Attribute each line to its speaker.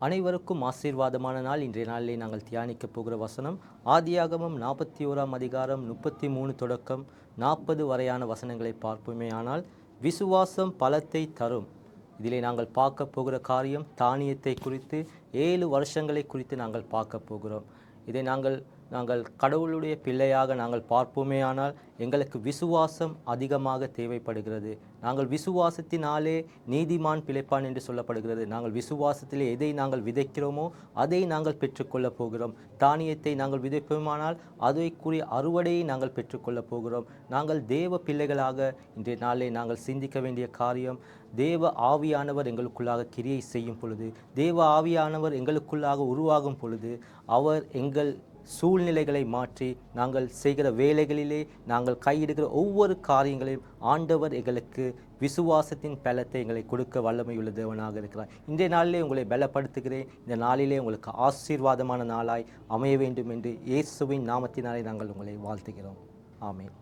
Speaker 1: அனைவருக்கும் ஆசீர்வாதமான நாள். இன்றைய நாளிலே நாங்கள் தியானிக்க போகிற வசனம் ஆதியாகமம் 41ஆம் அதிகாரம் 33 தொடக்கம் 40 வரையான வசனங்களை பார்ப்போமேயானால், விசுவாசம் பலத்தை தரும். இதிலே நாங்கள் பார்க்க போகிற காரியம் தானியத்தை குறித்து 7 வருஷங்களை குறித்து நாங்கள் பார்க்க போகிறோம். இதை நாங்கள் கடவுளுடைய பிள்ளையாக நாங்கள் பார்ப்போமேயானால் எங்களுக்கு விசுவாசம் அதிகமாக தேவைப்படுகிறது. நாங்கள் விசுவாசத்தினாலே நீதிமான் பிழைப்பான் என்று சொல்லப்படுகிறது. நாங்கள் விசுவாசத்திலே எதை நாங்கள் விதைக்கிறோமோ அதை நாங்கள் பெற்றுக்கொள்ளப் போகிறோம். தானியத்தை நாங்கள் விதைப்போமானால் அதைக்குரிய அறுவடையை நாங்கள் பெற்றுக்கொள்ளப் போகிறோம். நாங்கள் தேவ பிள்ளைகளாக இன்றைய நாளிலே நாங்கள் சிந்திக்க வேண்டிய காரியம், தேவ ஆவியானவர் எங்களுக்குள்ளாக கிரியை செய்யும் பொழுது, தேவ ஆவியானவர் எங்களுக்குள்ளாக உருவாகும் பொழுது, அவர் எங்கள் சூழ்நிலைகளை மாற்றி நாங்கள் செய்கிற வேலைகளிலே நாங்கள் கையிடுகிற ஒவ்வொரு காரியங்களையும் ஆண்டவர் எங்களுக்கு விசுவாசத்தின் பலத்தை எங்களை கொடுக்க வல்லமையுள்ள தேவனாக இருக்கிறார். இன்றைய நாளிலே உங்களை பலப்படுத்துகிறேன். இந்த நாளிலே உங்களுக்கு ஆசீர்வாதமான நாளாய் அமைய வேண்டும் என்று இயேசுவின் நாமத்தினாலே நாங்கள் உங்களை வாழ்த்துகிறோம். ஆமென்.